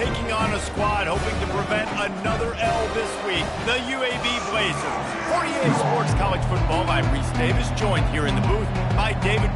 taking on a squad hoping to prevent another L this week, the UAB Blazers. 48 Sports College Football, I'm Reese Davis, joined here in the booth by David.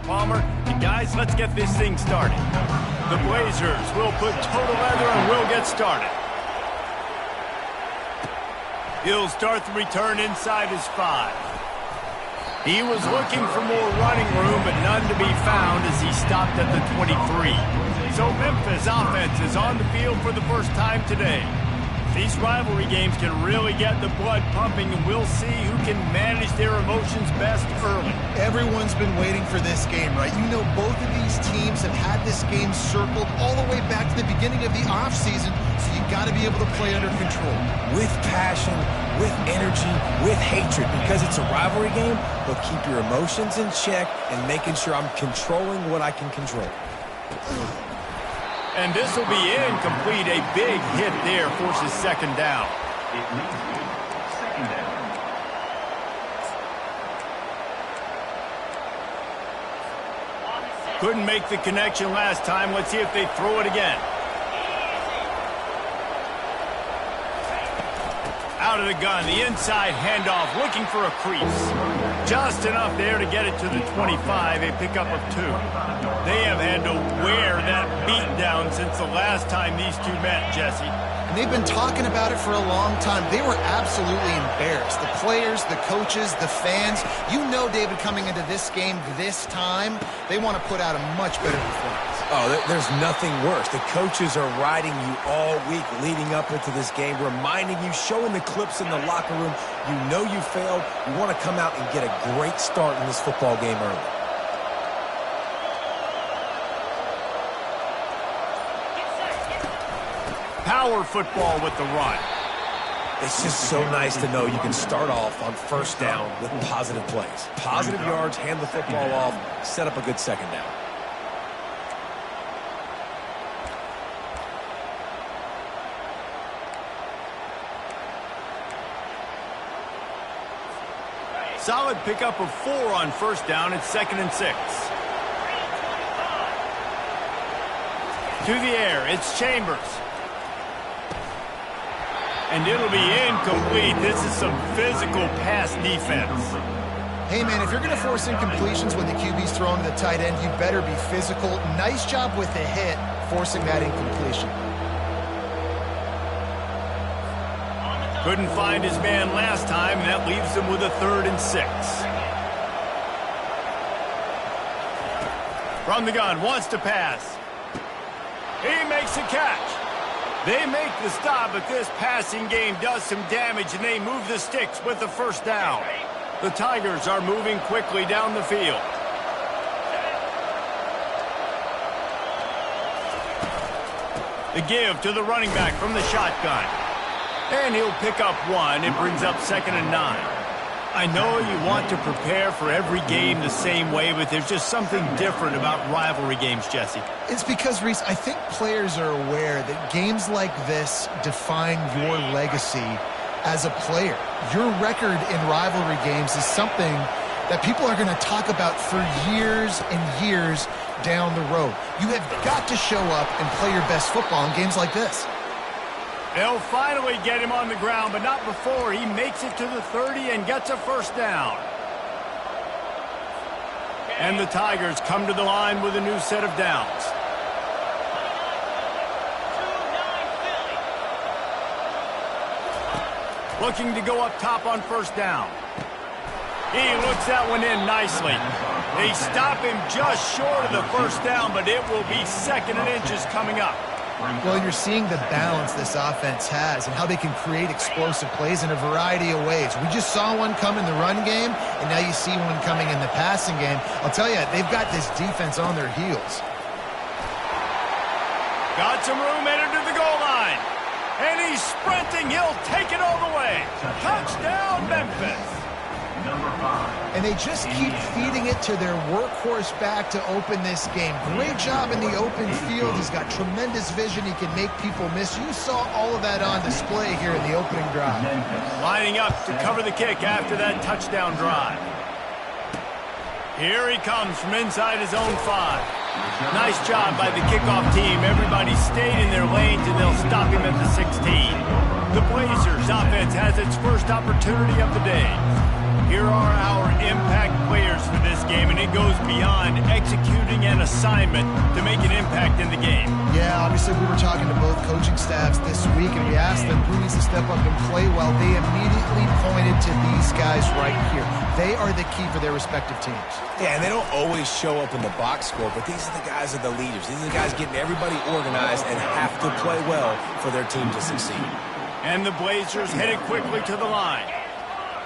Palmer, and guys, let's get this thing started. The Blazers will put total leather and we'll get started. He'll start the return inside his 5. He was looking for more running room, but none to be found as he stopped at the 23. So Memphis offense is on the field for the first time today. These rivalry games can really get the blood pumping, and we'll see who can manage their emotions best early. Everyone's been waiting for this game, right? You know, both of these teams have had this game circled all the way back to the beginning of the offseason, so you got to be able to play under control. With passion, with energy, with hatred, because it's a rivalry game, but keep your emotions in check and making sure I'm controlling what I can control. And this will be incomplete. A big hit there forces second down. Couldn't make the connection last time. Let's see if they throw it again. Out of the gun, the inside handoff, looking for a crease. Just enough there to get it to the 25, a pickup of 2. They have had to wear that beatdown since the last time these two met, Jesse. And they've been talking about it for a long time. They were absolutely embarrassed. The players, the coaches, the fans. You know, David, coming into this game this time, they want to put out a much better performance. Oh, there's nothing worse. The coaches are riding you all week leading up into this game, reminding you, showing the clips in the locker room. You know you failed. You want to come out and get a great start in this football game early. Power football with the run. It's just so nice to know you can start off on first down with positive plays. Positive yards, hand the football off, set up a good second down. Solid pickup of 4 on first down. It's 2nd and 6. To the air, it's Chambers. And it'll be incomplete. This is some physical pass defense. Hey, man, if you're going to force incompletions when the QB's throwing to the tight end, you better be physical. Nice job with the hit, forcing that incompletion. Couldn't find his man last time, and that leaves him with a 3rd and 6. From the gun, wants to pass. He makes a catch. They make the stop, but this passing game does some damage, and they move the sticks with the first down. The Tigers are moving quickly down the field. The give to the running back from the shotgun. And he'll pick up 1. It brings up 2nd and 9. I know you want to prepare for every game the same way, but there's just something different about rivalry games, Jesse. It's because, Reese, I think players are aware that games like this define your legacy as a player. Your record in rivalry games is something that people are going to talk about for years and years down the road. You have got to show up and play your best football in games like this. They'll finally get him on the ground, but not before he makes it to the 30 and gets a first down. And the Tigers come to the line with a new set of downs. Looking to go up top on first down. He looks that one in nicely. They stop him just short of the first down, but it will be second and inches coming up. Well, you're seeing the balance this offense has and how they can create explosive plays in a variety of ways. We just saw one come in the run game, and now you see one coming in the passing game. I'll tell you, they've got this defense on their heels. Got some room headed to the goal line. And he's sprinting. He'll take it all the way. Touchdown, Memphis. And they just keep feeding it to their workhorse back to open this game. Great job in the open field. He's got tremendous vision. He can make people miss. You saw all of that on display here in the opening drive. Lining up to cover the kick after that touchdown drive. Here he comes from inside his own 5. Nice job by the kickoff team. Everybody stayed in their lanes, and they'll stop him at the 16. The Blazers offense has its first opportunity of the day. Here are our impact players for this game, and it goes beyond executing an assignment to make an impact in the game. Yeah, obviously we were talking to both coaching staffs this week, and we asked them who needs to step up and play well. They immediately pointed to these guys right here. They are the key for their respective teams. Yeah, and they don't always show up in the box score, but these are the guys that are the leaders. These are the guys getting everybody organized and have to play well for their team to succeed. And the Blazers headed quickly to the line.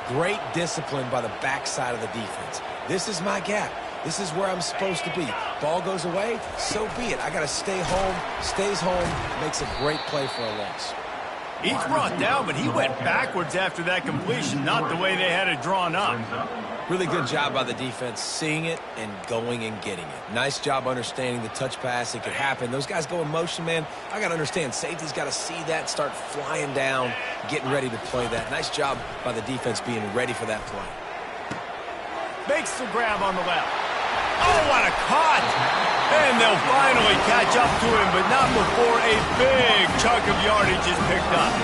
Great discipline by the backside of the defense. This is my gap. This is where I'm supposed to be. Ball goes away, so be it. I got to stay home, stays home, makes a great play for a loss. He's brought down, but he went backwards after that completion, not the way they had it drawn up. Really good job by the defense, seeing it and going and getting it. Nice job understanding the touch pass. It could happen. Those guys go in motion, man. I got to understand, safety's got to see that, start flying down, getting ready to play that. Nice job by the defense being ready for that play. Makes the grab on the left. Oh, what a caught! And they'll finally catch up to him, but not before a big chunk of yardage is picked up.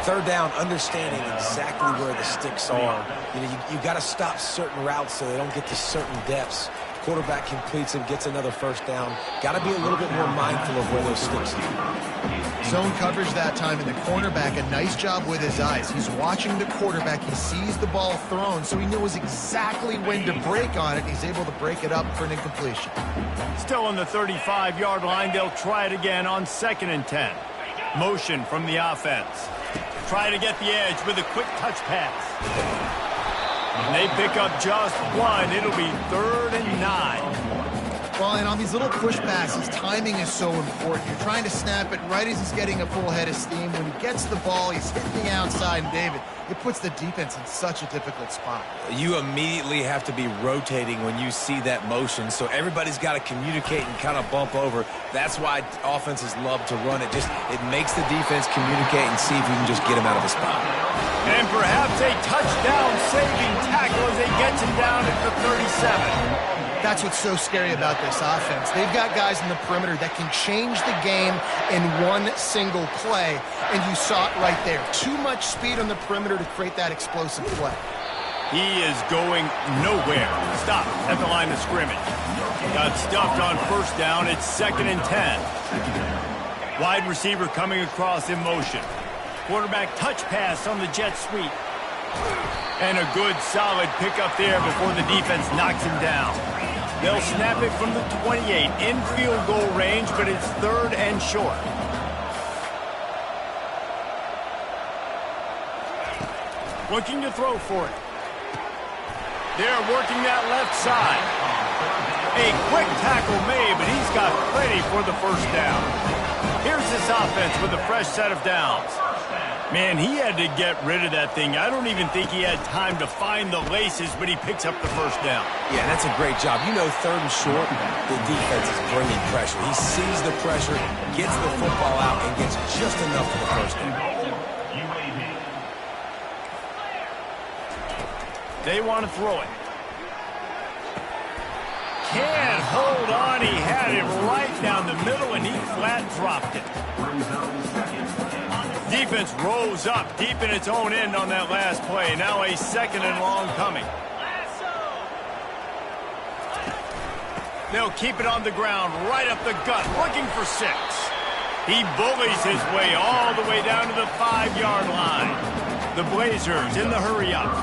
Third down, understanding exactly where the sticks are. You know, you got to stop certain routes so they don't get to certain depths. Quarterback completes them, gets another first down. Got to be a little bit more mindful of where those sticks are. Zone coverage that time, and the cornerback, a nice job with his eyes. He's watching the quarterback. He sees the ball thrown, so he knows exactly when to break on it. He's able to break it up for an incompletion. Still on the 35-yard line. They'll try it again on 2nd and 10. Motion from the offense. Try to get the edge with a quick touch pass. And they pick up just one. It'll be 3rd and 9. Well, and on these little push passes, timing is so important. You're trying to snap it right as he's getting a full head of steam. When he gets the ball, he's hitting the outside, and David, it puts the defense in such a difficult spot. You immediately have to be rotating when you see that motion, so everybody's got to communicate and kind of bump over. That's why offenses love to run it. It makes the defense communicate and see if you can just get him out of the spot. And perhaps a touchdown-saving tackle as they get him down at the 37. That's what's so scary about this offense. They've got guys in the perimeter that can change the game in one single play, and you saw it right there. Too much speed on the perimeter to create that explosive play. He is going nowhere. Stop at the line of scrimmage. Got stuffed on first down. It's 2nd and 10. Wide receiver coming across in motion. Quarterback touch pass on the jet sweep. And a good solid pickup there before the defense knocks him down. They'll snap it from the 28 in field goal range, but it's 3rd and short. Looking to throw for it. They're working that left side. A quick tackle made, but he's got plenty for the first down. Here's this offense with a fresh set of downs. Man, he had to get rid of that thing. I don't even think he had time to find the laces, but he picks up the first down. Yeah, that's a great job. You know, 3rd and short, the defense is bringing pressure. He sees the pressure, gets the football out, and gets just enough for the first down. They want to throw it. Can't hold on. He had it right down the middle, and he flat dropped it. Defense rose up deep in its own end on that last play. Now a 2nd and long coming. They'll keep it on the ground, right up the gut, looking for 6. He bullies his way all the way down to the 5-yard line. The Blazers in the hurry up.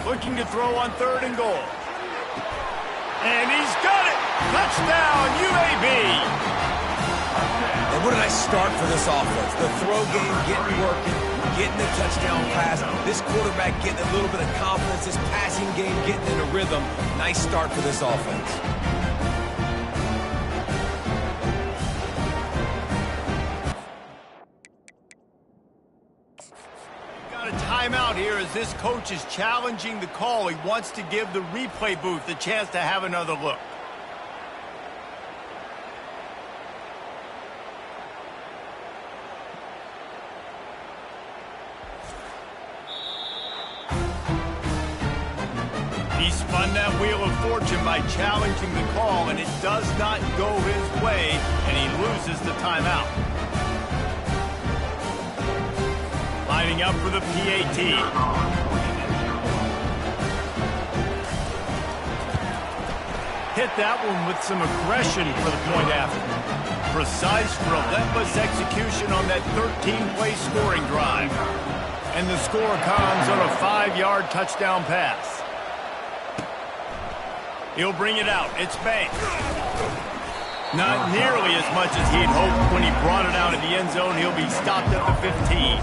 Looking to throw on 3rd and goal. And he's got it! Touchdown, UAB! And what a nice start for this offense. The throw game getting working, getting the touchdown pass. This quarterback getting a little bit of confidence. This passing game getting in a rhythm. Nice start for this offense. Timeout here as this coach is challenging the call. He wants to give the replay booth a chance to have another look. He spun that wheel of fortune by challenging the call, and it does not go his way, and he loses the timeout. Lining up for the PAT. Hit that one with some aggression for the point after. Precise, relentless execution on that 13-play scoring drive. And the score comes on a 5-yard touchdown pass. He'll bring it out. It's Banks. Not nearly as much as he'd hoped when he brought it out in the end zone. He'll be stopped at the 15.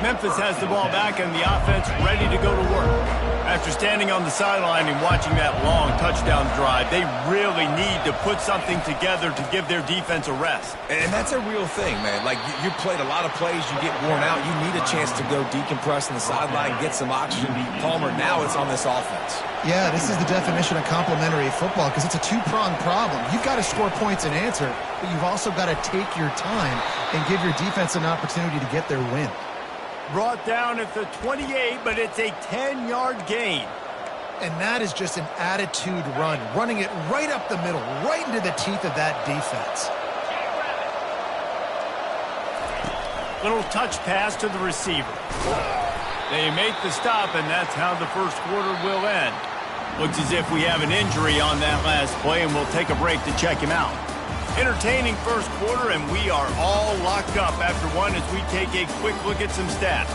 Memphis has the ball back and the offense ready to go to work. After standing on the sideline and watching that long touchdown drive, they really need to put something together to give their defense a rest. And that's a real thing, man. Like, you played a lot of plays, you get worn out, you need a chance to go decompress on the sideline, get some oxygen. Palmer, now it's on this offense. Yeah, this is the definition of complementary football because it's a two-pronged problem. You've got to score points and answer, but you've also got to take your time and give your defense an opportunity to get their win. Brought down at the 28, but it's a 10-yard gain. And that is just an attitude run, running it right up the middle, right into the teeth of that defense. Little touch pass to the receiver. They make the stop, and that's how the first quarter will end. Looks as if we have an injury on that last play, and we'll take a break to check him out. Entertaining first quarter, and we are all locked up after one as we take a quick look at some stats.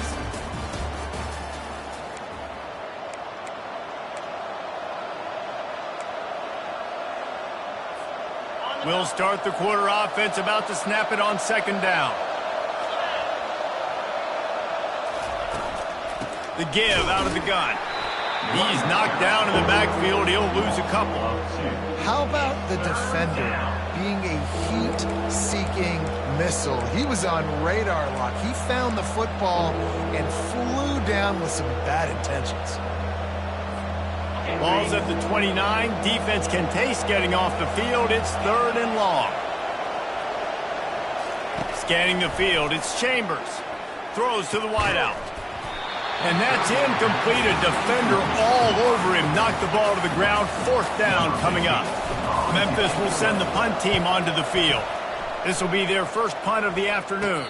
We'll start the quarter offense, about to snap it on 2nd down. The give out of the gun. He's knocked down in the backfield. He'll lose a couple. How about the defender being a heat-seeking missile? He was on radar lock. He found the football and flew down with some bad intentions. Ball's at the 29. Defense can taste getting off the field. It's 3rd and long. Scanning the field, it's Chambers. Throws to the wideout. And that's incomplete. A defender all over him. Knocked the ball to the ground. 4th down coming up. Memphis will send the punt team onto the field. This will be their first punt of the afternoon.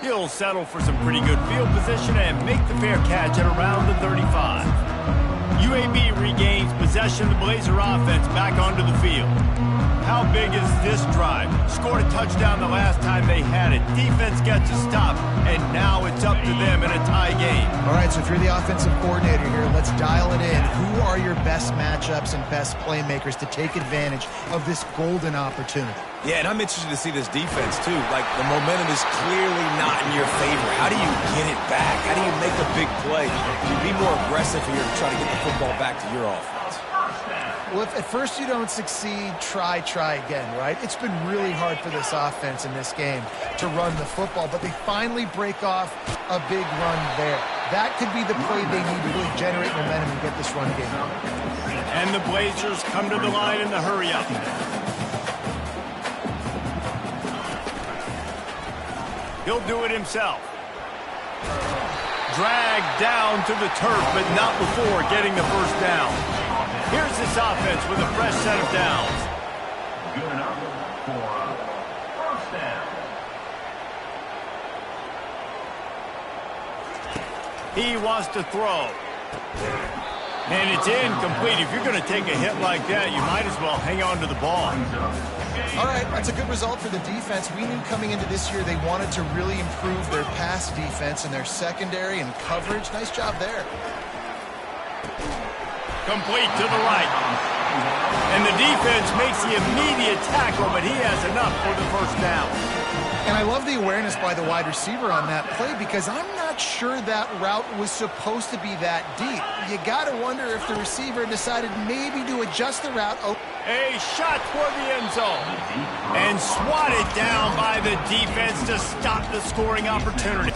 He'll settle for some pretty good field position and make the fair catch at around the 35. UAB regains possession of the Blazer offense back onto the field. How big is this drive? Scored a touchdown the last time they had it. Defense gets a stop, and now it's up to them in a tie game. All right, so if you're the offensive coordinator here, let's dial it in. Who are your best matchups and best playmakers to take advantage of this golden opportunity? Yeah, and I'm interested to see this defense, too. Like, the momentum is clearly not in your favor. How do you get it back? How do you make a big play? You be more aggressive here to try to get the football back to your offense. Well, if at first you don't succeed, try again, right? It's been really hard for this offense in this game to run the football, but they finally break off a big run there. That could be the play they need to really generate momentum and get this run game going. And the Blazers come to the line in the hurry-up. He'll do it himself. Dragged down to the turf, but not before getting the first down. Here's this offense with a fresh set of downs. Good enough for a first down. He wants to throw. And it's incomplete. If you're going to take a hit like that, you might as well hang on to the ball. All right, that's a good result for the defense. We knew coming into this year they wanted to really improve their pass defense and their secondary and coverage. Nice job there. Complete to the right. And the defense makes the immediate tackle, but he has enough for the first down. And I love the awareness by the wide receiver on that play because I'm not sure that route was supposed to be that deep. You got to wonder if the receiver decided maybe to adjust the route. A shot toward the end zone. And swatted down by the defense to stop the scoring opportunity.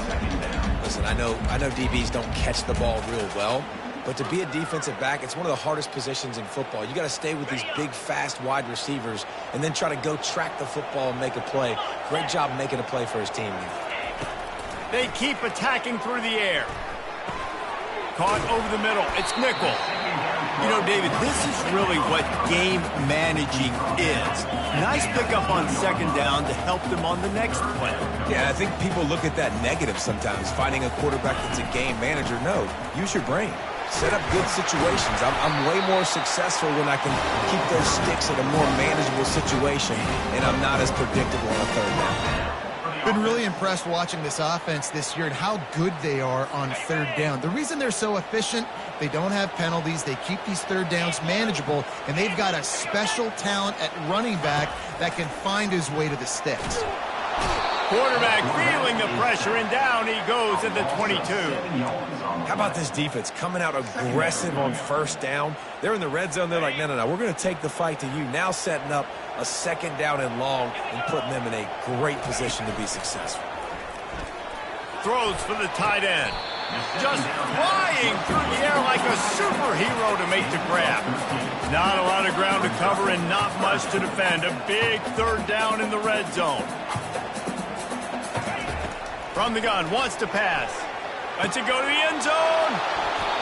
Listen, I know DBs don't catch the ball real well, but to be a defensive back, it's one of the hardest positions in football. You got to stay with these big, fast wide receivers and then try to go track the football and make a play. Great job making a play for his team. They keep attacking through the air. Caught over the middle. It's nickel. You know, David, this is really what game managing is. Nice pickup on second down to help them on the next play. Yeah, I think people look at that negative sometimes, finding a quarterback that's a game manager. No, use your brain. Set up good situations. I'm way more successful when I can keep those sticks in a more manageable situation, and I'm not as predictable on a third down. Been really impressed watching this offense this year and how good they are on third down. The reason they're so efficient, they don't have penalties, they keep these third downs manageable, and they've got a special talent at running back that can find his way to the sticks. Quarterback feeling the pressure, and down he goes at the 22. How about this defense coming out aggressive on first down? They're in the red zone. They're like, no, we're going to take the fight to you. Now setting up a second down and long and putting them in a great position to be successful. Throws for the tight end. Just flying through the air like a superhero to make the grab. Not a lot of ground to cover and not much to defend. A big third down in the red zone. From the gun, wants to pass. Lets it go to the end zone.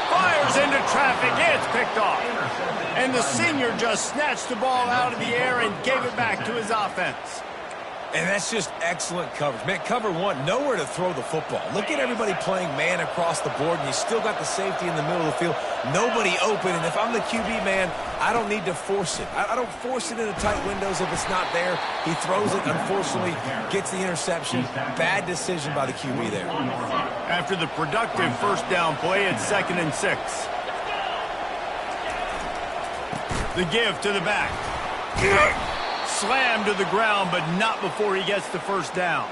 Fires into traffic. It's picked off. And the senior just snatched the ball out of the air and gave it back to his offense. And that's just excellent coverage. Man, cover one, nowhere to throw the football. Look at everybody playing man across the board, and you still got the safety in the middle of the field. Nobody open, and if I'm the QB, man, I don't need to force it. I don't force it into tight windows if it's not there. He throws it, unfortunately, gets the interception. Bad decision by the QB there. After the productive first down play, it's 2nd and 6. The give to the back. Slammed to the ground, but not before he gets the first down.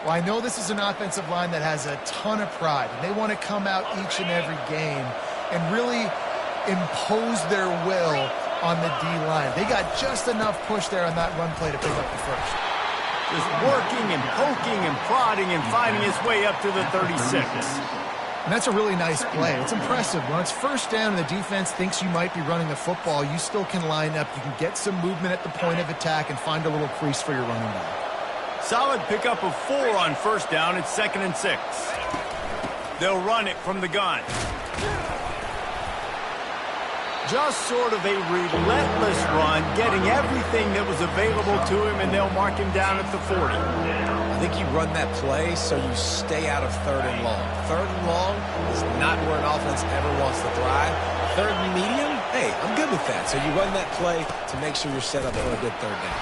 Well, I know this is an offensive line that has a ton of pride, and they want to come out each and every game and really impose their will on the D-line. They got just enough push there on that run play to pick up the first. Just working and poking and prodding and finding his way up to the 36. And that's a really nice play. It's impressive. When it's first down and the defense thinks you might be running the football, you still can line up. You can get some movement at the point of attack and find a little crease for your running back. Solid pickup of 4 on first down. It's 2nd and 6. They'll run it from the gun. Just sort of a relentless run, getting everything that was available to him, and they'll mark him down at the 40. I think you run that play so you stay out of 3rd and long. 3rd and long is not where an offense ever wants to thrive. 3rd and medium, hey, I'm good with that. So you run that play to make sure you're set up for a good third down.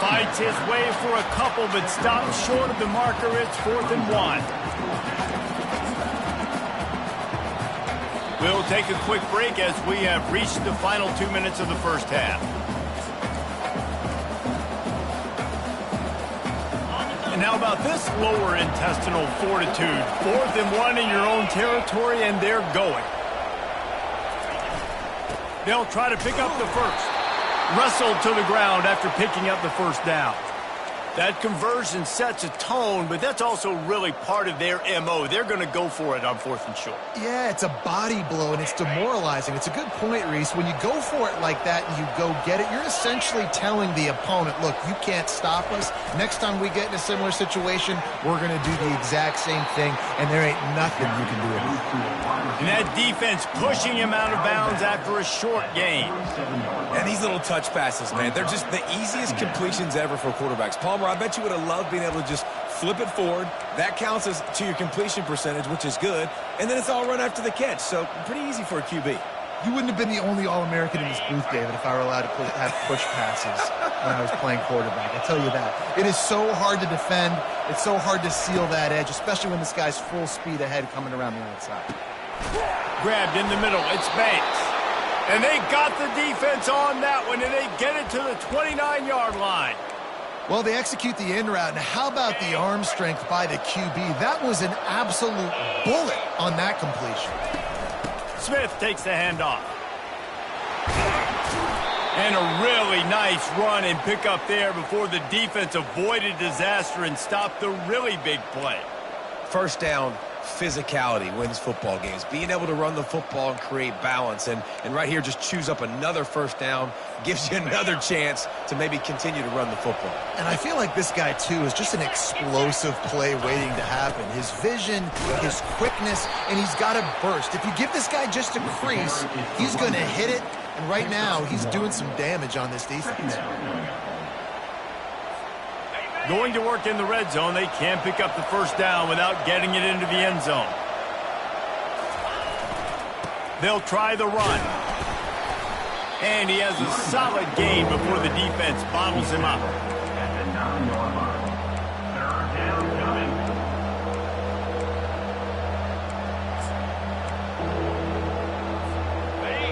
Fights his way for a couple, but stops short of the marker. It's 4th and 1. We'll take a quick break as we have reached the final 2 minutes of the first half. And how about this lower intestinal fortitude? 4th and 1 in your own territory, and they're going. They'll try to pick up the first. Wrestled to the ground after picking up the first down. That conversion sets a tone, but that's also really part of their MO. They're going to go for it on 4th and short. Yeah, it's a body blow, and it's demoralizing. It's a good point, Reese. When you go for it like that and you go get it, you're essentially telling the opponent, look, you can't stop us. Next time we get in a similar situation, we're going to do the exact same thing, and there ain't nothing you can do about it. And that defense pushing him out of bounds after a short gain. And these little touch passes, man, they're just the easiest completions ever for quarterbacks. Palmer, I bet you would have loved being able to just flip it forward. That counts as to your completion percentage, which is good. And then it's all run after the catch. So pretty easy for a QB. You wouldn't have been the only All-American in this booth, David, if I were allowed to have push passes when I was playing quarterback. I tell you that. It is so hard to defend. It's so hard to seal that edge, especially when this guy's full speed ahead coming around the outside. Grabbed in the middle. It's Banks. And they got the defense on that one, and they get it to the 29-yard line. Well, they execute the in route, and how about the arm strength by the QB? That was an absolute bullet on that completion. Smith takes the handoff. And a really nice run and pick up there before the defense avoided disaster and stopped the really big play. First down, physicality wins football games. Being able to run the football and create balance. And right here, just choose up another first down, gives you another chance to maybe continue to run the football. And I feel like this guy, too, is just an explosive play waiting to happen. His vision, his quickness, and he's got a burst. If you give this guy just a crease, he's going to hit it. And right now, he's doing some damage on this defense. Going to work in the red zone. They can't pick up the first down without getting it into the end zone. They'll try the run. And he has a solid gain before the defense bottles him up. At the 9-yard line. 3rd down coming.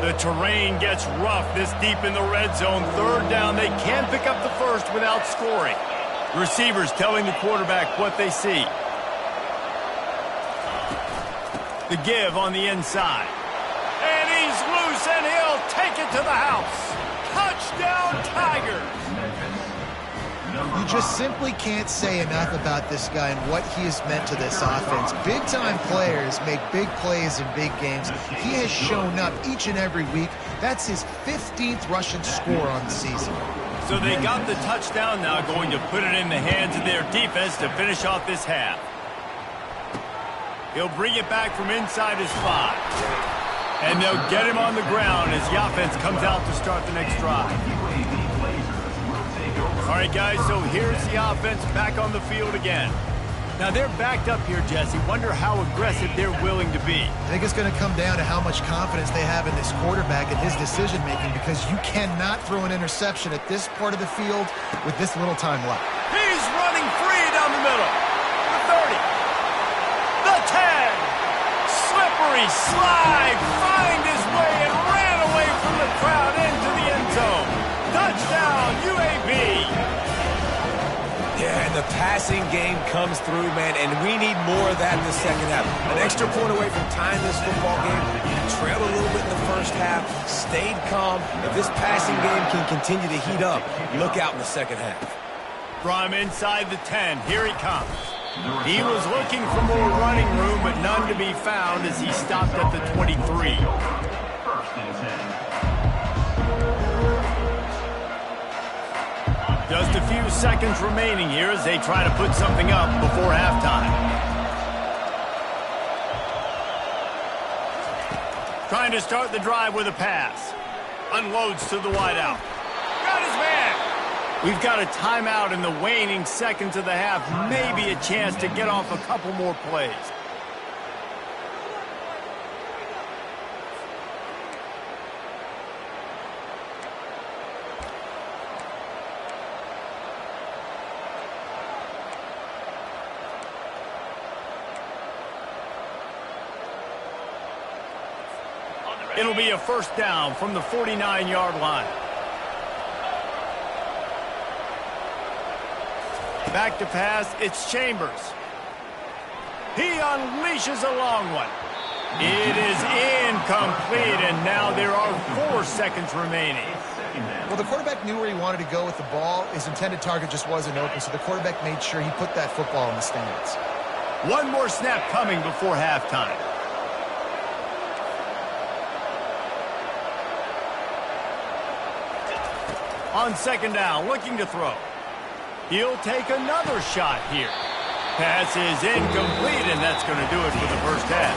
The terrain gets rough this deep in the red zone. 3rd down. They can't pick up the first without scoring. Receivers telling the quarterback what they see. The give on the inside. And he's loose, and he'll take it to the house. Touchdown, Tigers! You just simply can't say enough about this guy and what he has meant to this offense. Big-time players make big plays in big games. He has shown up each and every week. That's his 15th rushing score on the season. So they got the touchdown now, going to put it in the hands of their defense to finish off this half. He'll bring it back from inside his 5. And they'll get him on the ground as the offense comes out to start the next drive. All right, guys, so here's the offense back on the field again. Now, they're backed up here, Jesse. Wonder how aggressive they're willing to be. I think it's going to come down to how much confidence they have in this quarterback and his decision-making, because you cannot throw an interception at this part of the field with this little time left. He's running free down the middle. The 30. The 10. Slippery slide. Find his way and ran away from the crowd into the end zone. Touchdown, UAB. Yeah, and the passing game comes through, man, and we need more of that in the second half. An extra point away from tying this football game. Trailed a little bit in the first half, stayed calm. If this passing game can continue to heat up, look out in the second half. From inside the 10, here he comes. He was looking for more running room, but none to be found as he stopped at the 23. 1st and 10. Just a few seconds remaining here as they try to put something up before halftime. Trying to start the drive with a pass. Unloads to the wideout. Got his man. We've got a timeout in the waning seconds of the half. Maybe a chance to get off a couple more plays. It'll be a first down from the 49-yard line. Back to pass, it's Chambers. He unleashes a long one. It is incomplete, and now there are 4 seconds remaining. Well, the quarterback knew where he wanted to go with the ball. His intended target just wasn't open, so the quarterback made sure he put that football in the stands. One more snap coming before halftime. On second down, looking to throw. He'll take another shot here. Pass is incomplete, and that's going to do it for the first half.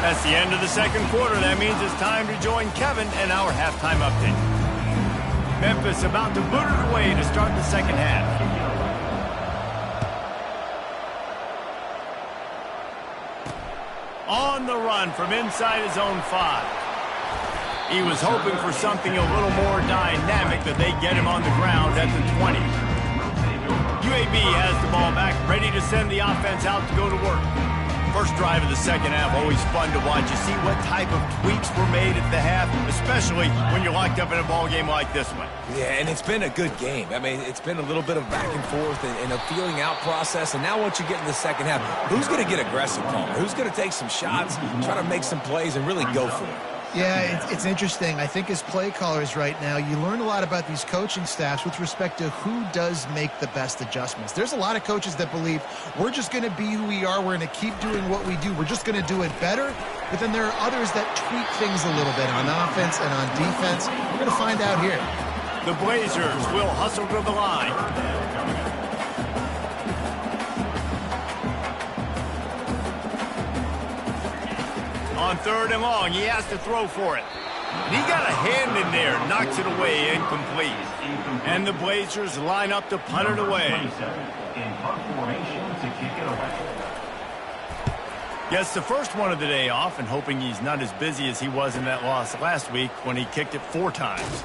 That's the end of the second quarter. That means it's time to join Kevin and our halftime update. Memphis about to boot it away to start the second half. On the run from inside his own 5. He was hoping for something a little more dynamic, that they get him on the ground at the 20. UAB has the ball back, ready to send the offense out to go to work. First drive of the second half, always fun to watch. You see what type of tweaks were made at the half, especially when you're locked up in a ball game like this one. Yeah, and it's been a good game. I mean, it's been a little bit of back and forth and a feeling out process. And now once you get in the second half, who's going to get aggressive, Palmer? Who's going to take some shots, try to make some plays, and really go for it? Yeah, it's interesting. I think as play callers right now, you learn a lot about these coaching staffs with respect to who does make the best adjustments. There's a lot of coaches that believe we're just going to be who we are. We're going to keep doing what we do. We're just going to do it better. But then there are others that tweak things a little bit on offense and on defense. We're going to find out here. The Blazers will hustle to the line. On third and long, he has to throw for it. He got a hand in there, knocks it away, incomplete. And the Blazers line up to punt it away. Gets the first one of the day off, and hoping he's not as busy as he was in that loss last week when he kicked it 4 times.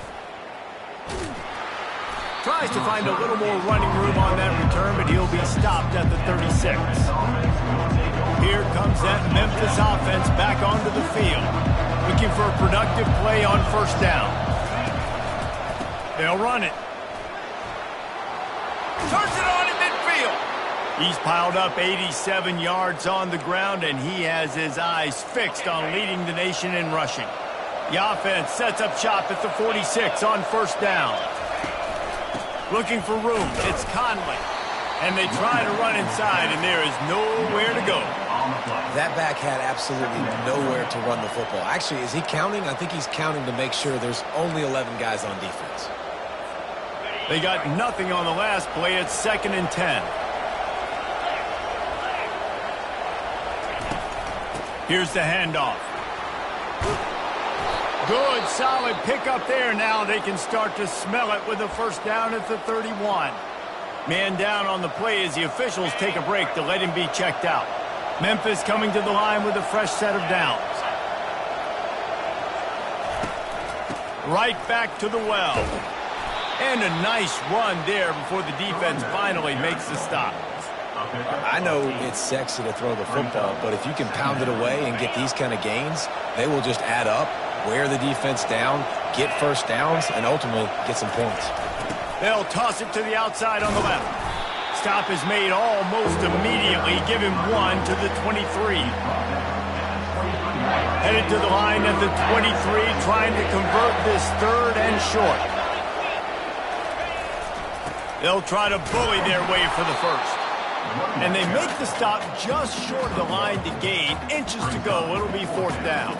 Tries to find a little more running room on that return, but he'll be stopped at the 36. Here comes that Memphis offense back onto the field, looking for a productive play on first down. They'll run it. Turns it on in midfield. He's piled up 87 yards on the ground, and he has his eyes fixed on leading the nation in rushing. The offense sets up shop at the 46 on first down. Looking for room, it's Conley. And they try to run inside, and there is nowhere to go. That back had absolutely nowhere to run the football. Actually, is he counting? I think he's counting to make sure there's only 11 guys on defense. They got nothing on the last play. It's 2nd and 10. Here's the handoff. Good, solid pickup there. Now they can start to smell it with a first down at the 31. Man down on the play as the officials take a break to let him be checked out. Memphis coming to the line with a fresh set of downs. Right back to the well. And a nice run there before the defense finally makes the stop. I know it's sexy to throw the football, but if you can pound it away and get these kind of gains, they will just add up, wear the defense down, get first downs, and ultimately get some points. They'll toss it to the outside on the left. Stop is made almost immediately. Give him 1 to the 23. Headed to the line at the 23, trying to convert this 3rd and short. They'll try to bully their way for the first. And they make the stop just short of the line to gain. Inches to go. It'll be 4th down.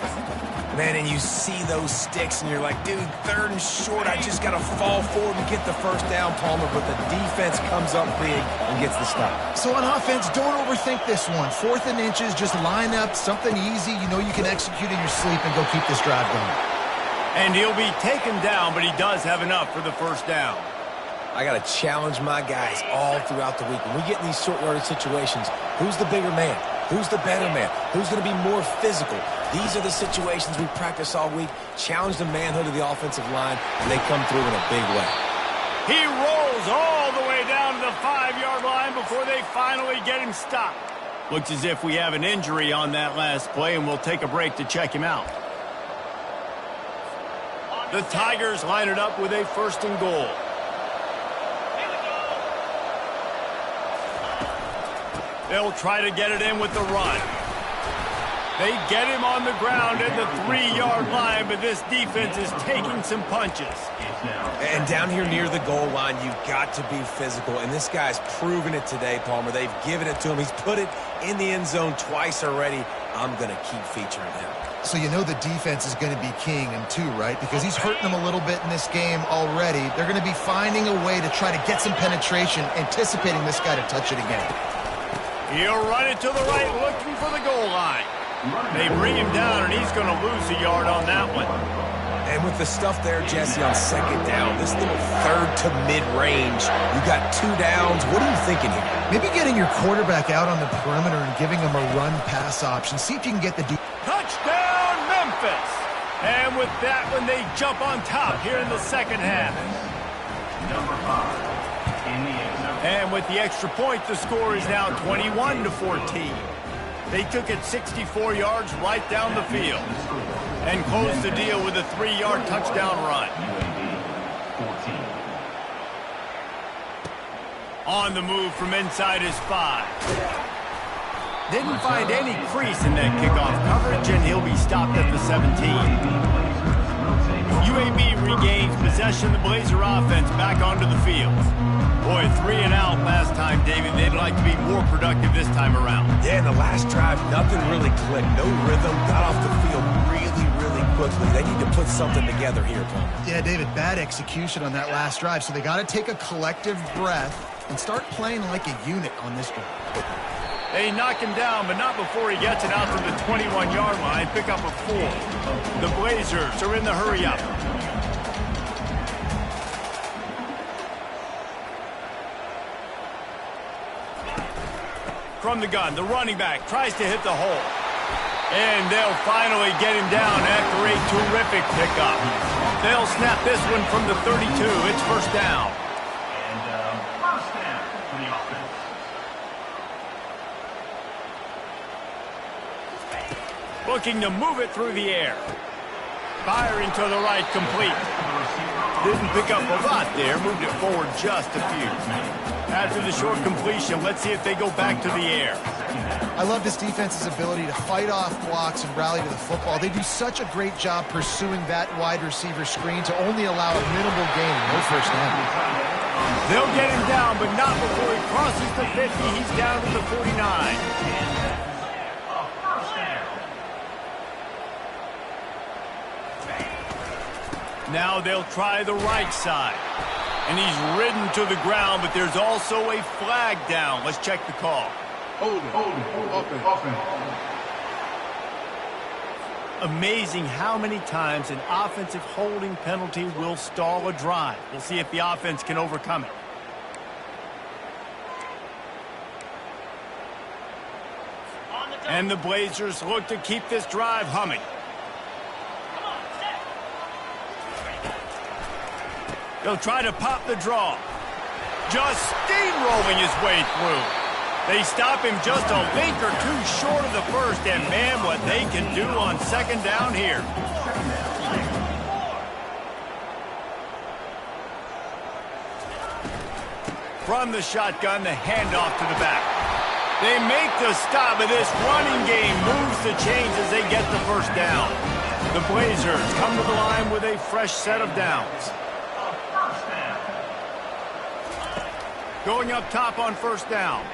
Man, and you see those sticks, and you're like, dude, 3rd and short, I just got to fall forward and get the first down, Palmer, but the defense comes up big and gets the stop. So on offense, don't overthink this one. 4th and inches, just line up, something easy. You know you can execute in your sleep and go keep this drive going. And he'll be taken down, but he does have enough for the first down. I got to challenge my guys all throughout the week. When we get in these short yardage situations, who's the bigger man? Who's the better man? Who's going to be more physical? These are the situations we practice all week. Challenge the manhood of the offensive line, and they come through in a big way. He rolls all the way down to the 5-yard line before they finally get him stopped. Looks as if we have an injury on that last play, and we'll take a break to check him out. The Tigers line it up with a 1st and goal. They'll try to get it in with the run. They get him on the ground at the 3-yard line, but this defense is taking some punches. And down here near the goal line, you've got to be physical. And this guy's proven it today, Palmer. They've given it to him. He's put it in the end zone twice already. I'm going to keep featuring him. So you know the defense is going to be keying him too, right? Because he's hurting them a little bit in this game already. They're going to be finding a way to try to get some penetration, anticipating this guy to touch it again. He'll run it to the right, looking for the goal line. They bring him down, and he's going to lose a yard on that one. And with the stuff there, Jesse, on second down, this little third to mid-range, you got 2 downs. What are you thinking here? Maybe getting your quarterback out on the perimeter and giving him a run-pass option. See if you can get the touchdown, Memphis! And with that one, they jump on top here in the second half. Number 5 in the end zone. And with the extra point, the score is now 21-14. They took it 64 yards right down the field and closed the deal with a 3-yard touchdown run. On the move from inside his 5. Didn't find any crease in that kickoff coverage, and he'll be stopped at the 17. UAB regains possession. The Blazer offense back onto the field. Boy, 3 and out last time, David. They'd like to be more productive this time around. Yeah, in the last drive, nothing really clicked. No rhythm. Got off the field really quickly. They need to put something together here, Paul. Yeah, David, bad execution on that last drive. So they got to take a collective breath and start playing like a unit on this drive. They knock him down, but not before he gets it out to the 21-yard line. Pick up a 4. The Blazers are in the hurry-up. From the gun, the running back tries to hit the hole. And they'll finally get him down after a terrific pickup. They'll snap this one from the 32. It's first down. And first down for the offense. Looking to move it through the air. Firing to the right, complete. Didn't pick up a lot there, moved it forward just a few. After the short completion, let's see if they go back to the air. I love this defense's ability to fight off blocks and rally to the football. They do such a great job pursuing that wide receiver screen to only allow a minimal gain and no first down. They'll get him down, but not before he crosses the 50. He's down to the 49. Now they'll try the right side. And he's ridden to the ground, but there's also a flag down. Let's check the call. Amazing how many times an offensive holding penalty will stall a drive. We'll see if the offense can overcome it. And the Blazers look to keep this drive humming. They'll try to pop the draw. Just steamrolling his way through. They stop him just a link or 2 short of the first, and man, what they can do on second down here. From the shotgun, the handoff to the back. They make the stop, but this running game moves the chains as they get the first down. The Blazers come to the line with a fresh set of downs. Going up top on first down.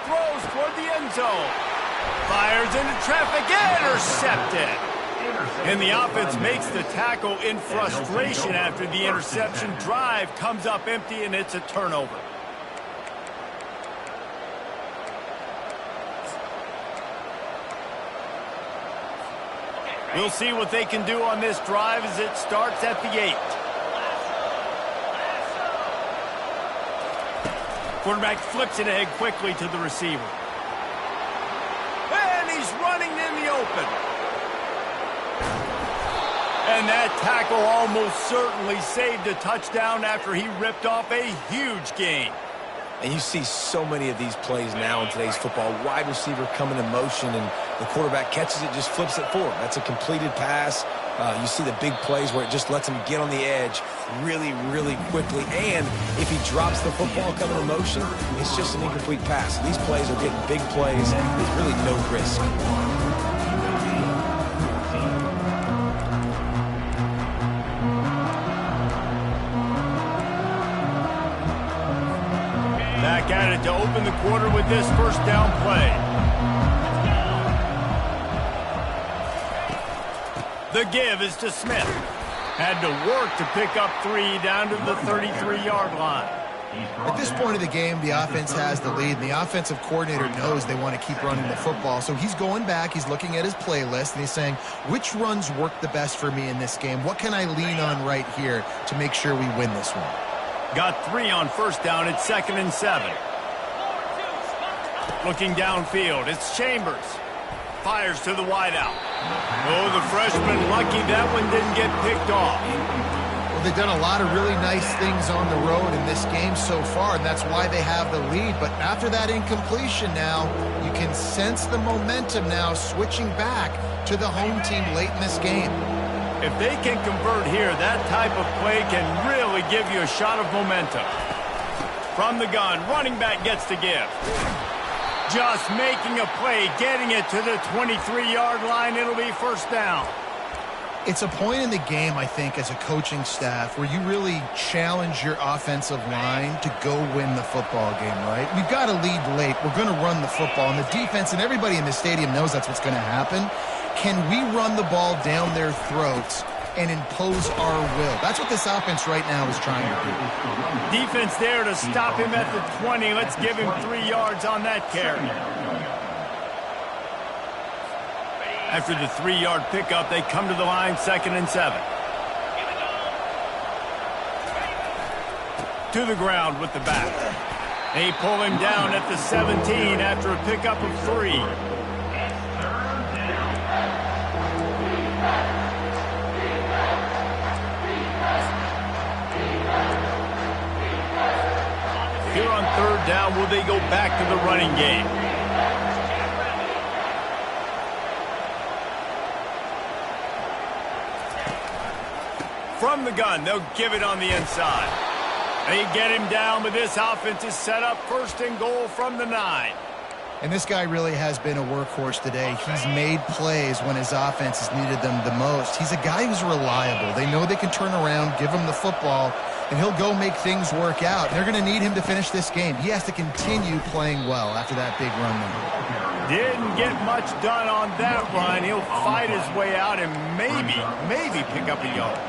Throws toward the end zone. Fires into traffic. Intercepted. And the offense makes the tackle in frustration after the interception. Drive comes up empty, and it's a turnover. We'll see what they can do on this drive as it starts at the 8. Quarterback flips it ahead quickly to the receiver. And he's running in the open. And that tackle almost certainly saved a touchdown after he ripped off a huge gain. And you see so many of these plays now in today's football. Wide receiver coming in motion, and the quarterback catches it, just flips it forward. That's a completed pass. You see the big plays where it just lets him get on the edge really, really quickly. And if he drops the football coming in motion, it's just an incomplete pass. These plays are getting big plays with really no risk. open the quarter with this first down play. The give is to Smith. Had to work to pick up 3 down to the 33-yard line. At this point of the game, the offense has the lead, and the offensive coordinator knows they want to keep running the football. So he's going back, he's looking at his playlist, and he's saying, which runs work the best for me in this game? What can I lean on right here to make sure we win this one? Got 3 on first down at 2nd and 7. Looking downfield, it's Chambers. Fires to the wideout. Oh, the freshman lucky that one didn't get picked off. Well, they've done a lot of really nice things on the road in this game so far, and that's why they have the lead. But after that incompletion now, you can sense the momentum now switching back to the home team late in this game. If they can convert here, that type of play can really give you a shot of momentum. From the gun, running back gets to give. Just making a play, getting it to the 23-yard line. It'll be first down. It's a point in the game, I think, as a coaching staff where you really challenge your offensive line to go win the football game, right? We've got to lead late. We're going to run the football. And the defense and everybody in the stadium knows that's what's going to happen. Can we run the ball down their throats and impose our will? That's what this offense right now is trying to do. Defense there to stop him at the 20. Let's give him 3 yards on that carry. After the 3-yard pickup, they come to the line, 2nd and 7. To the ground with the back. They pull him down at the 17 after a pickup of 3. Here on 3rd down, will they go back to the running game? From the gun, they'll give it on the inside. They get him down, but this offense is set up 1st and goal from the 9. And this guy really has been a workhorse today. He's made plays when his offense has needed them the most. He's a guy who's reliable. They know they can turn around, give him the football, and he'll go make things work out. They're going to need him to finish this game. He has to continue playing well after that big run number. Didn't get much done on that run. He'll fight his way out and maybe pick up a yard.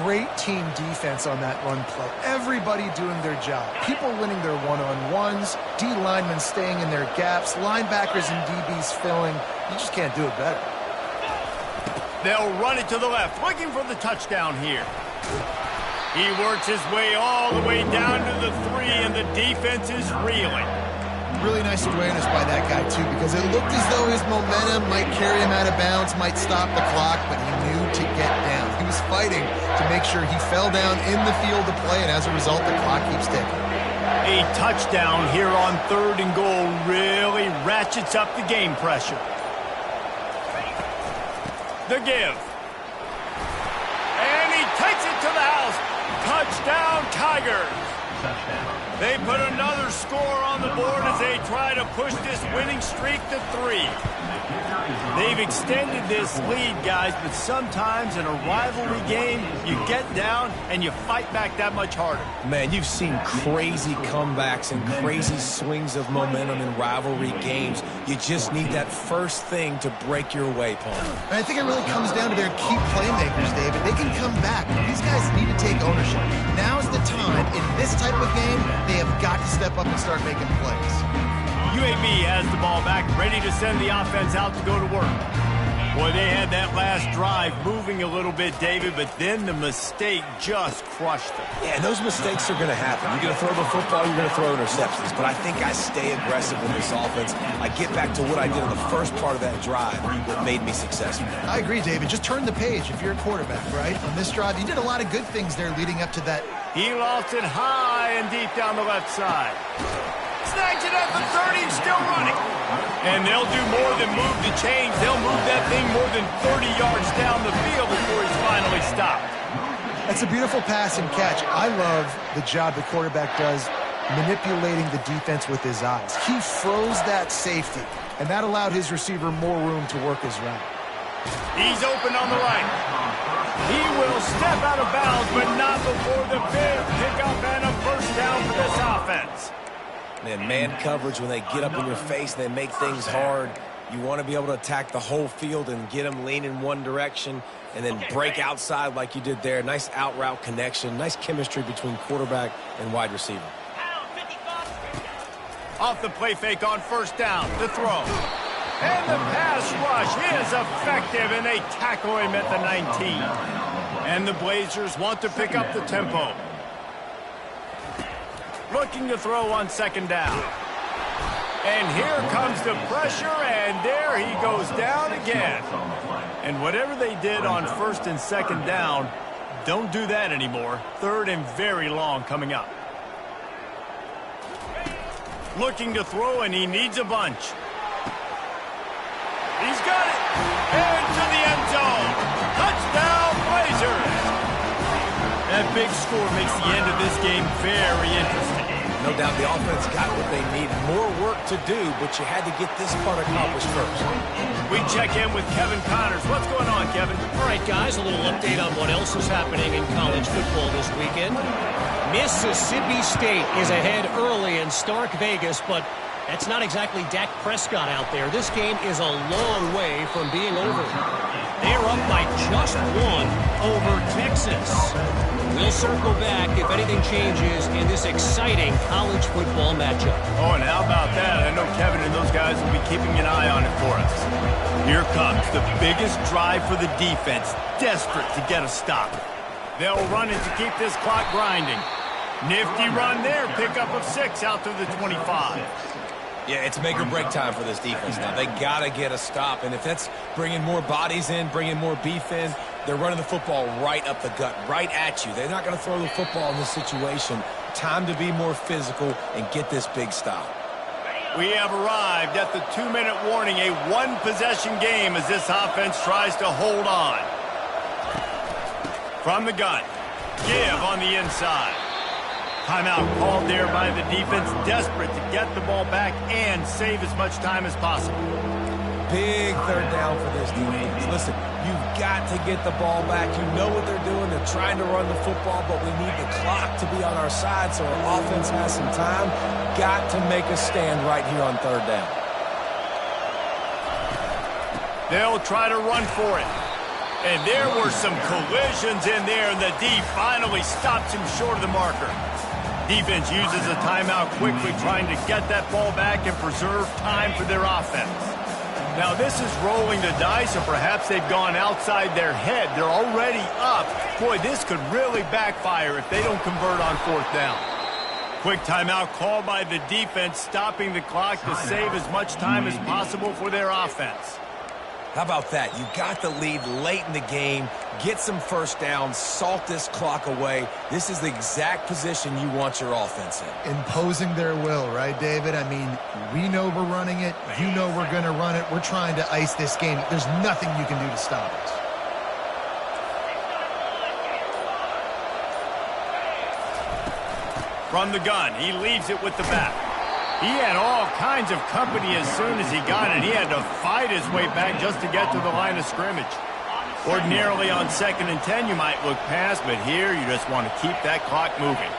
Great team defense on that run play. Everybody doing their job. People winning their one-on-ones, D linemen staying in their gaps, linebackers and DBs filling. You just can't do it better. They'll run it to the left, looking for the touchdown here. He works his way all the way down to the 3, and the defense is reeling. Really nice awareness by that guy, too, because it looked as though his momentum might carry him out of bounds, might stop the clock, but he knew to get down. He was fighting to make sure he fell down in the field to play, and as a result, the clock keeps ticking. A touchdown here on 3rd and goal really ratchets up the game pressure. The give. And he takes it to the house. Touchdown, Tigers. They put another score on the board as they try to push this winning streak to 3. They've extended this lead, guys, but sometimes in a rivalry game, you get down and you fight back that much harder. Man, you've seen crazy comebacks and crazy swings of momentum in rivalry games. You just need that first thing to break your way, Paul. And I think it really comes down to their key playmakers, David. They can come back. These guys need to take ownership. Now's the time. In this type of game, they have got to step up and start making plays. UAB has the ball back, ready to send the offense out to go to work. Boy, they had that last drive moving a little bit, David, but then the mistake just crushed them. Yeah, and those mistakes are going to happen. You're going to throw the football, you're going to throw interceptions. But I think I stay aggressive with this offense. I get back to what I did in the first part of that drive that made me successful. I agree, David. Just turn the page if you're a quarterback, right? On this drive, you did a lot of good things there leading up to that. He lost it high and deep down the left side. Snags it at the 30, still running. And they'll do more than move the chains. They'll move that thing more than 30 yards down the field before he's finally stopped. That's a beautiful pass and catch. I love the job the quarterback does manipulating the defense with his eyes. He froze that safety, and that allowed his receiver more room to work his route. He's open on the right. He will step out of bounds, but not before the big pickup and a first down for this offense. Man coverage, when they get up in your face, they make things hard. You want to be able to attack the whole field and get them leaning one direction and then break outside like you did there. Nice out-route connection, nice chemistry between quarterback and wide receiver. Off the play fake on first down, the throw. And the pass rush is effective, and they tackle him at the 19. And the Blazers want to pick up the tempo. Looking to throw on second down. And here comes the pressure, and there he goes down again. And whatever they did on first and second down, don't do that anymore. Third and very long coming up. Looking to throw, and he needs a bunch. He's got it. Into the end zone. Touchdown, Blazers. That big score makes the end of this game very interesting. No doubt the offense got what they need. More work to do, but you had to get this part accomplished first. We check in with Kevin Connors. What's going on, Kevin? All right, guys, a little update on what else is happening in college football this weekend. Mississippi State is ahead early in Stark Vegas, but that's not exactly Dak Prescott out there. This game is a long way from being over. They are up by just one over Texas. We'll circle back if anything changes in this exciting college football matchup. Oh, and how about that? I know Kevin and those guys will be keeping an eye on it for us. Here comes the biggest drive for the defense, desperate to get a stop. They'll run it to keep this clock grinding. Nifty run there, pickup of 6 out to the 25. Yeah, it's make or break time for this defense now. They got to get a stop, and if that's bringing more bodies in, bringing more beef in, they're running the football right up the gut, right at you. They're not going to throw the football in this situation. Time to be more physical and get this big stop. We have arrived at the 2-minute warning, a one-possession game as this offense tries to hold on. From the gun, give on the inside. Timeout called there by the defense, desperate to get the ball back and save as much time as possible. Big third down for this defense. Listen, you've got to get the ball back. You know what they're doing. They're trying to run the football, but we need the clock to be on our side so our offense has some time. Got to make a stand right here on third down. They'll try to run for it. And there were some collisions in there, and the D finally stops him short of the marker. Defense uses a timeout quickly, trying to get that ball back and preserve time for their offense. Now, this is rolling the dice, or perhaps they've gone outside their head. They're already up. Boy, this could really backfire if they don't convert on fourth down. Quick timeout called by the defense, stopping the clock to save as much time as possible for their offense. How about that? You got the lead late in the game. Get some first downs. Salt this clock away. This is the exact position you want your offense in. Imposing their will, right, David? I mean, we know we're running it. You know we're going to run it. We're trying to ice this game. There's nothing you can do to stop us. From the gun, he leaves it with the back. He had all kinds of company as soon as he got it. He had to fight his way back just to get to the line of scrimmage. Ordinarily on 2nd and 10, you might look past, but here you just want to keep that clock moving.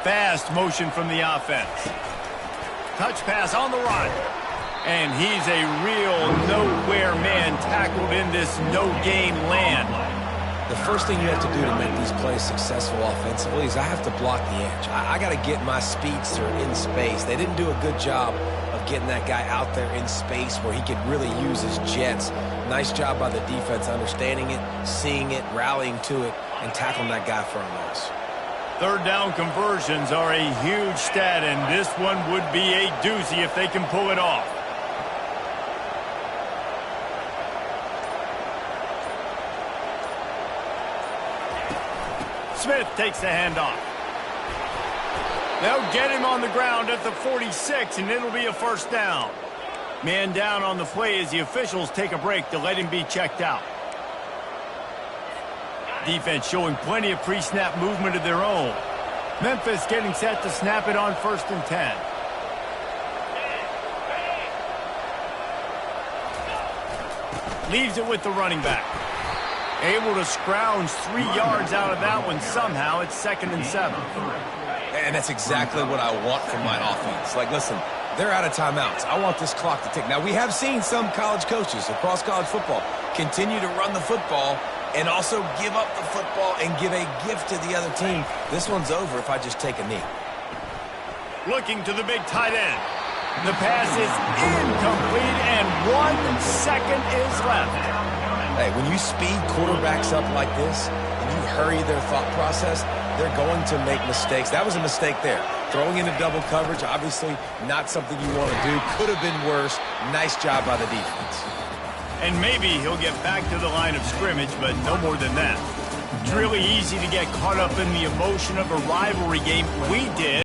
Fast motion from the offense. Touch pass on the run. And he's a real nowhere man tackled in this no-gain land. The first thing you have to do to make these plays successful offensively is I have to block the edge. I got to get my speedster in space. They didn't do a good job of getting that guy out there in space where he could really use his jets. Nice job by the defense understanding it, seeing it, rallying to it, and tackling that guy for a loss. Third down conversions are a huge stat, and this one would be a doozy if they can pull it off. Smith takes the handoff. They'll get him on the ground at the 46, and it'll be a first down. Man down on the play as the officials take a break to let him be checked out. Defense showing plenty of pre-snap movement of their own. Memphis getting set to snap it on 1st and 10. Leaves it with the running back. Able to scrounge 3 yards out of that one somehow. It's 2nd and 7. And that's exactly what I want from my offense. Like, listen, they're out of timeouts. I want this clock to tick. Now, we have seen some college coaches across college football continue to run the football and also give up the football and give a gift to the other team. This one's over if I just take a knee. Looking to the big tight end. The pass is incomplete, and 1 second is left. Hey, when you speed quarterbacks up like this and you hurry their thought process, they're going to make mistakes. That was a mistake there. Throwing into double coverage, obviously not something you want to do. Could have been worse. Nice job by the defense. And maybe he'll get back to the line of scrimmage, but no more than that. It's really easy to get caught up in the emotion of a rivalry game. We did.